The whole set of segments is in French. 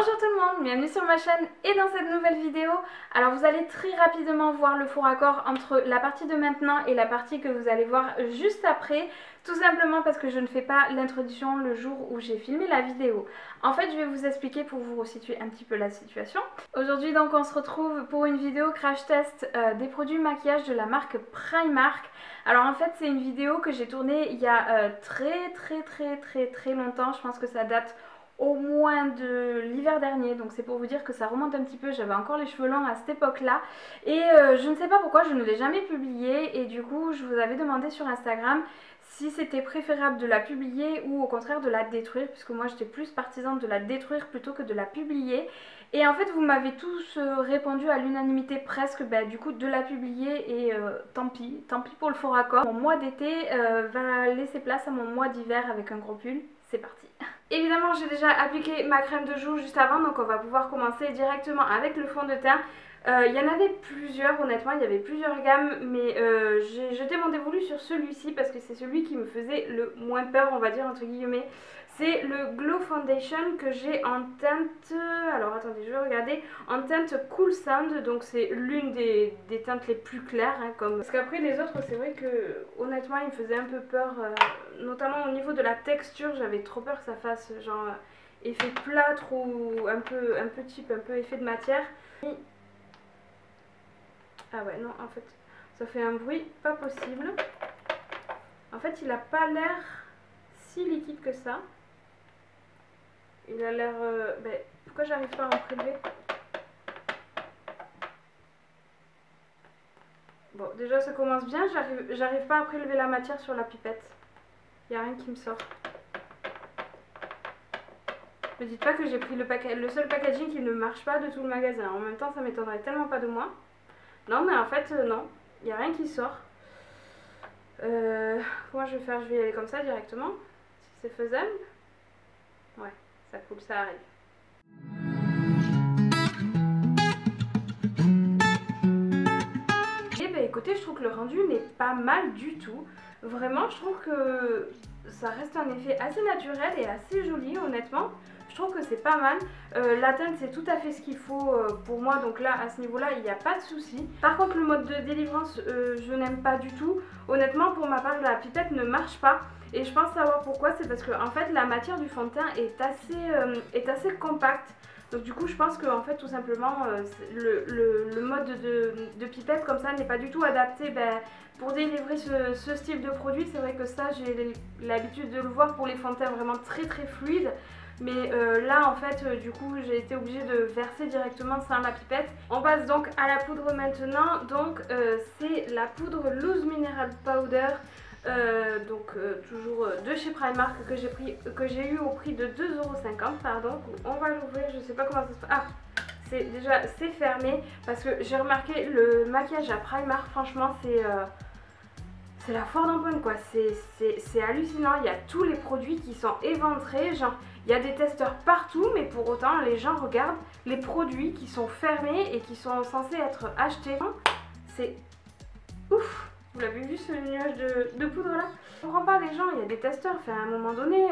Bonjour tout le monde, bienvenue sur ma chaîne et dans cette nouvelle vidéo. Alors vous allez très rapidement voir le faux raccord entre la partie de maintenant et la partie que vous allez voir juste après. Tout simplement parce que je ne fais pas l'introduction le jour où j'ai filmé la vidéo. En fait je vais vous expliquer pour vous resituer un petit peu la situation. Aujourd'hui donc on se retrouve pour une vidéo crash test des produits maquillage de la marque Primark. Alors en fait c'est une vidéo que j'ai tournée il y a très longtemps. Je pense que ça date au moins de l'hiver dernier, donc c'est pour vous dire que ça remonte un petit peu. J'avais encore les cheveux longs à cette époque là et je ne sais pas pourquoi je ne l'ai jamais publié, et du coup je vous avais demandé sur Instagram si c'était préférable de la publier ou au contraire de la détruire, puisque moi j'étais plus partisane de la détruire plutôt que de la publier. Et en fait vous m'avez tous répondu à l'unanimité presque, du coup de la publier, et tant pis pour le faux raccord. Mon mois d'été va laisser place à mon mois d'hiver avec un gros pull. C'est parti. Évidemment j'ai déjà appliqué ma crème de jour juste avant, donc on va pouvoir commencer directement avec le fond de teint. Il y en avait plusieurs, honnêtement il y avait plusieurs gammes, mais j'ai jeté mon dévolu sur celui-ci parce que c'est celui qui me faisait le moins peur, on va dire entre guillemets. C'est le Glow Foundation que j'ai en teinte, alors attendez je vais regarder, en teinte Cool Sand, donc c'est l'une des teintes les plus claires parce qu'après les autres c'est vrai que honnêtement il me faisait un peu peur, notamment au niveau de la texture. J'avais trop peur que ça fasse genre effet plâtre ou un peu cheap, un peu effet de matière. Ah ouais non en fait ça fait un bruit pas possible. En fait il a pas l'air si liquide que ça. Il a l'air... pourquoi j'arrive pas à en prélever? Bon, déjà ça commence bien, j'arrive pas à prélever la matière sur la pipette. Il n'y a rien qui me sort. Me dites pas que j'ai pris le seul packaging qui ne marche pas de tout le magasin. En même temps, ça m'étonnerait tellement pas de moi. Non, mais en fait, non. Il n'y a rien qui sort. Comment je vais faire? Je vais y aller comme ça directement. Si c'est faisable. Ouais. Ça coule, ça arrive. Et écoutez, je trouve que le rendu n'est pas mal du tout. Vraiment, je trouve que ça reste un effet assez naturel et assez joli, honnêtement. Je trouve que c'est pas mal. La teinte c'est tout à fait ce qu'il faut pour moi, donc là à ce niveau là il n'y a pas de souci. Par contre le mode de délivrance je n'aime pas du tout. Honnêtement pour ma part la pipette ne marche pas. Et je pense savoir pourquoi, c'est parce que en fait la matière du fond de teint est assez compacte. Donc du coup je pense que en fait tout simplement le mode de pipette comme ça n'est pas du tout adapté pour délivrer ce style de produit. C'est vrai que ça j'ai l'habitude de le voir pour les fonds de teint vraiment très fluides. Mais là en fait du coup j'ai été obligée de verser directement sans la pipette. On passe donc à la poudre maintenant. Donc c'est la poudre Loose Mineral Powder. Toujours de chez Primark que j'ai eu au prix de 2,50 €, pardon. On va l'ouvrir, je sais pas comment ça se passe. Ah, c'est fermé parce que j'ai remarqué le maquillage à Primark, franchement c'est la foire d'empoigne quoi. C'est hallucinant, il y a tous les produits qui sont éventrés, genre il y a des testeurs partout, mais pour autant les gens regardent les produits qui sont fermés et qui sont censés être achetés. C'est ouf. Vous l'avez vu ce nuage de poudre là? Je comprends pas les gens, il y a des testeurs, à un moment donné,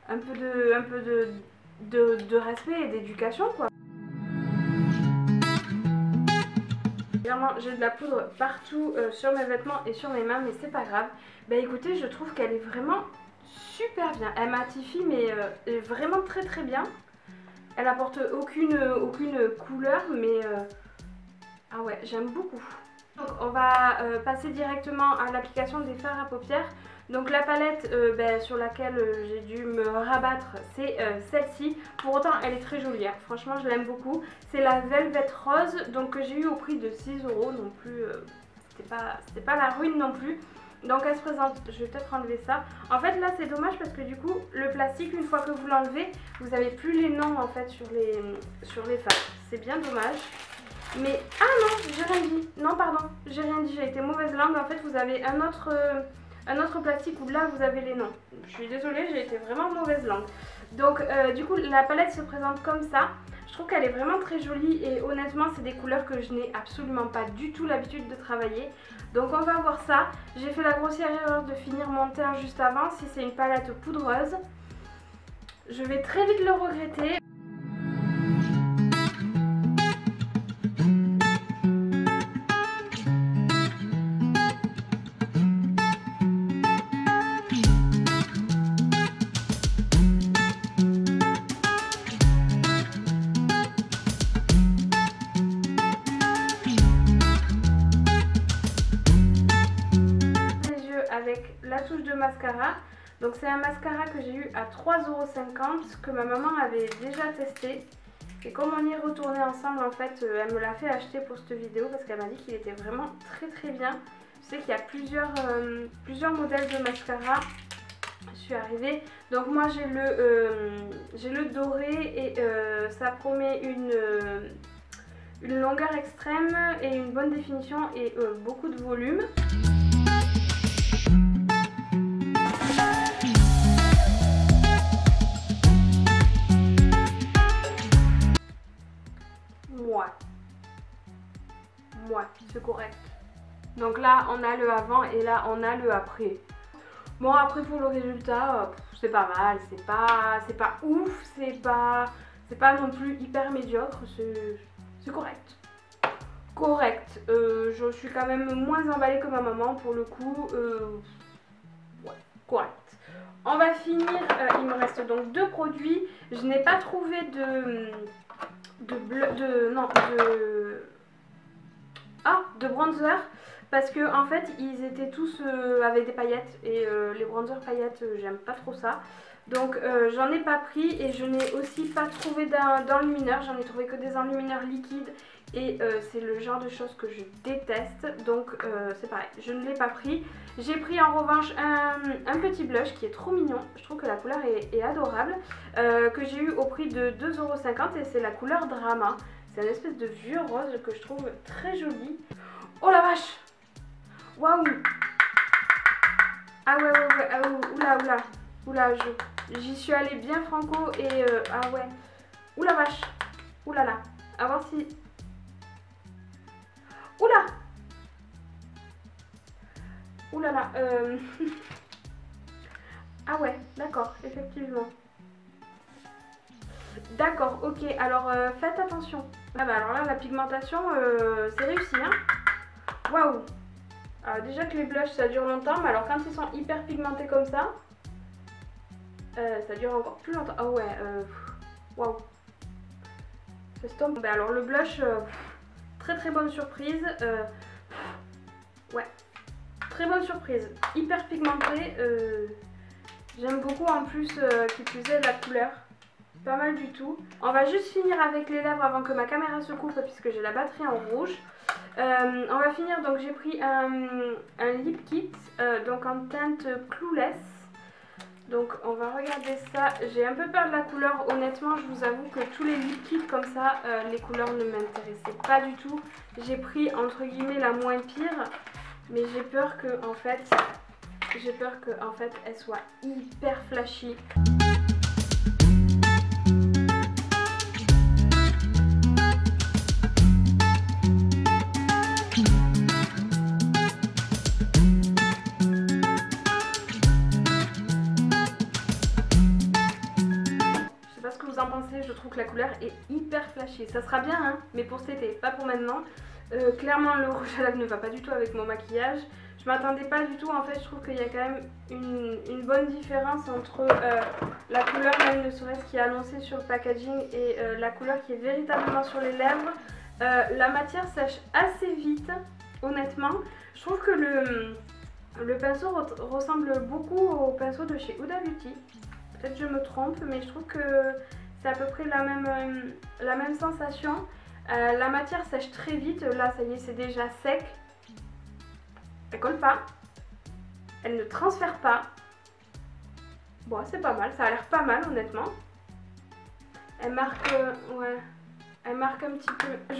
un peu de respect et d'éducation quoi. Vraiment j'ai de la poudre partout sur mes vêtements et sur mes mains, mais c'est pas grave. Écoutez, je trouve qu'elle est vraiment super bien. Elle matifie mais vraiment très bien. Elle apporte aucune couleur, mais ah ouais, j'aime beaucoup. Donc on va passer directement à l'application des fards à paupières. Donc la palette sur laquelle j'ai dû me rabattre, c'est celle-ci. Pour autant elle est très jolie, franchement je l'aime beaucoup. C'est la Velvet Rose, donc que j'ai eu au prix de 6 €, non plus, c'était pas la ruine non plus. Donc elle se présente, je vais peut-être enlever ça. En fait là c'est dommage parce que du coup le plastique, une fois que vous l'enlevez, vous n'avez plus les noms en fait sur les fards. C'est bien dommage. Mais ah non, j'ai rien dit. Non pardon, j'ai rien dit, j'ai été mauvaise langue. En fait vous avez un autre plastique où là vous avez les noms. Je suis désolée, j'ai été vraiment mauvaise langue. Donc du coup la palette se présente comme ça. Je trouve qu'elle est vraiment très jolie et honnêtement c'est des couleurs que je n'ai absolument pas du tout l'habitude de travailler. Donc on va voir ça. J'ai fait la grossière erreur de finir mon teint juste avant. Si c'est une palette poudreuse, je vais très vite le regretter. mascara. Donc c'est un mascara que j'ai eu à 3,50 € que ma maman avait déjà testé. Et comme on y est retourné ensemble, en fait, elle me l'a fait acheter pour cette vidéo parce qu'elle m'a dit qu'il était vraiment très bien. Je sais qu'il y a plusieurs modèles de mascara. Je suis arrivée. Donc moi j'ai le doré et ça promet une longueur extrême et une bonne définition et beaucoup de volume. Ouais, c'est correct. Donc là on a le avant et là on a le après. Bon, après pour le résultat, c'est pas mal, c'est pas ouf, c'est pas non plus hyper médiocre, c'est correct. Correct. Je suis quand même moins emballée que ma maman pour le coup. Ouais, correct. On va finir, il me reste donc 2 produits. Je n'ai pas trouvé de bronzer. Parce que en fait ils étaient tous avec des paillettes et les bronzers paillettes j'aime pas trop ça. Donc j'en ai pas pris et je n'ai aussi pas trouvé d'enlumineur. J'en ai trouvé que des enlumineurs liquides et c'est le genre de choses que je déteste. Donc c'est pareil, je ne l'ai pas pris. J'ai pris en revanche un petit blush qui est trop mignon. Je trouve que la couleur est adorable. Que j'ai eu au prix de 2,50 € et c'est la couleur Drama. C'est une espèce de vieux rose que je trouve très joli. Oh la vache! Waouh! Ah ouais, ah oula, j'y suis allée bien franco et ah ouais. Oula vache! Oula là! À voir si... Oula! Oula là! Ah ouais, d'accord, effectivement. D'accord, ok, alors faites attention. Ah bah alors là, la pigmentation, c'est réussi, hein? Waouh! Alors déjà que les blushs ça dure longtemps, mais alors quand ils sont hyper pigmentés comme ça, ça dure encore plus longtemps. Ah ouais, waouh. Bah alors le blush, très bonne surprise. Ouais, très bonne surprise. Hyper pigmenté. J'aime beaucoup en plus qui plus est la couleur. Pas mal du tout. On va juste finir avec les lèvres avant que ma caméra se coupe puisque j'ai la batterie en rouge. On va finir, donc j'ai pris un lip kit donc en teinte Clueless. Donc on va regarder ça. J'ai un peu peur de la couleur, honnêtement je vous avoue que tous les lip kits comme ça, les couleurs ne m'intéressaient pas du tout. J'ai pris entre guillemets la moins pire, mais j'ai peur que en fait elle soit hyper flashy. Je trouve que la couleur est hyper flashy. Ça sera bien hein, mais pour cet été, pas pour maintenant. Clairement le rouge à lèvres ne va pas du tout avec mon maquillage. Je m'attendais pas du tout, en fait je trouve qu'il y a quand même une bonne différence entre la couleur même ne serait-ce qui est annoncée sur le packaging et la couleur qui est véritablement sur les lèvres. La matière sèche assez vite, honnêtement. Je trouve que le pinceau ressemble beaucoup au pinceau de chez Huda Beauty. Peut-être je me trompe, mais je trouve que c'est à peu près la même sensation. La matière sèche très vite. Là, ça y est, c'est déjà sec. Elle colle pas. Elle ne transfère pas. Bon, c'est pas mal. Ça a l'air pas mal, honnêtement. Elle marque... ouais. Elle marque un petit peu... Je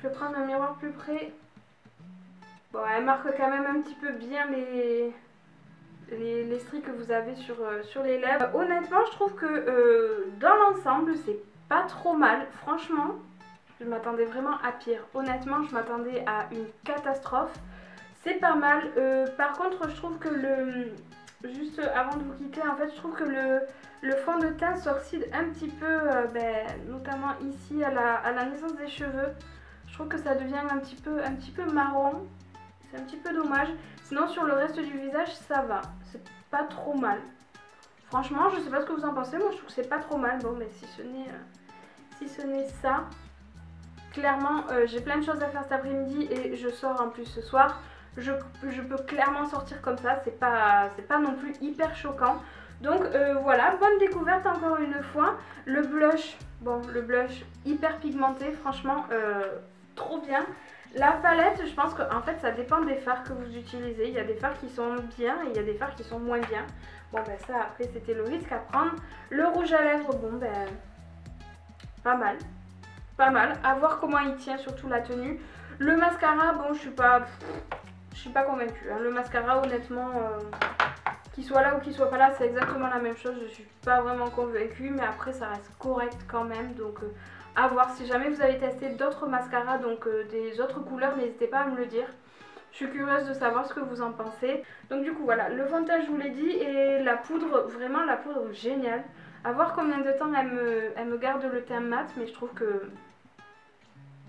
vais prendre un miroir plus près. Bon, elle marque quand même un petit peu bien les stries que vous avez sur les lèvres. Honnêtement, je trouve que dans l'ensemble, c'est pas trop mal. Franchement, je m'attendais vraiment à pire. Honnêtement, je m'attendais à une catastrophe. C'est pas mal. Par contre, je trouve que juste avant de vous quitter, en fait, je trouve que le fond de teint s'oxyde un petit peu, notamment ici à la naissance des cheveux. Je trouve que ça devient un petit peu marron. C'est un petit peu dommage. Sinon sur le reste du visage ça va. C'est pas trop mal. Franchement je sais pas ce que vous en pensez. Moi je trouve que c'est pas trop mal. Bon mais si ce n'est ça. Clairement j'ai plein de choses à faire cet après-midi et je sors en plus ce soir. je peux clairement sortir comme ça, c'est pas non plus hyper choquant. Donc voilà, bonne découverte encore une fois. Le blush, bon le blush hyper pigmenté, franchement trop bien. La palette, je pense qu'en fait ça dépend des fards que vous utilisez. Il y a des fards qui sont bien et il y a des fards qui sont moins bien. Bon ben ça après c'était le risque à prendre. Le rouge à lèvres, bon ben pas mal. Pas mal, à voir comment il tient, surtout la tenue. Le mascara, bon je suis pas convaincue. Hein. Le mascara honnêtement, qu'il soit là ou qu'il soit pas là, c'est exactement la même chose. Je suis pas vraiment convaincue, mais après ça reste correct quand même. Donc à voir, si jamais vous avez testé d'autres mascaras, donc des autres couleurs, n'hésitez pas à me le dire. Je suis curieuse de savoir ce que vous en pensez. Donc du coup voilà, le fond de teint je vous l'ai dit, et la poudre, vraiment la poudre géniale. À voir combien de temps elle me garde le teint mat, mais je trouve que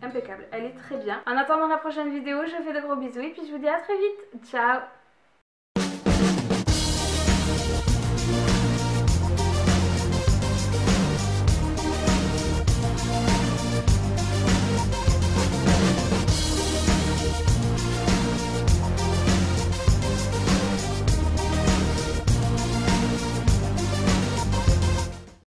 impeccable, elle est très bien. En attendant la prochaine vidéo, je vous fais de gros bisous et puis je vous dis à très vite. Ciao!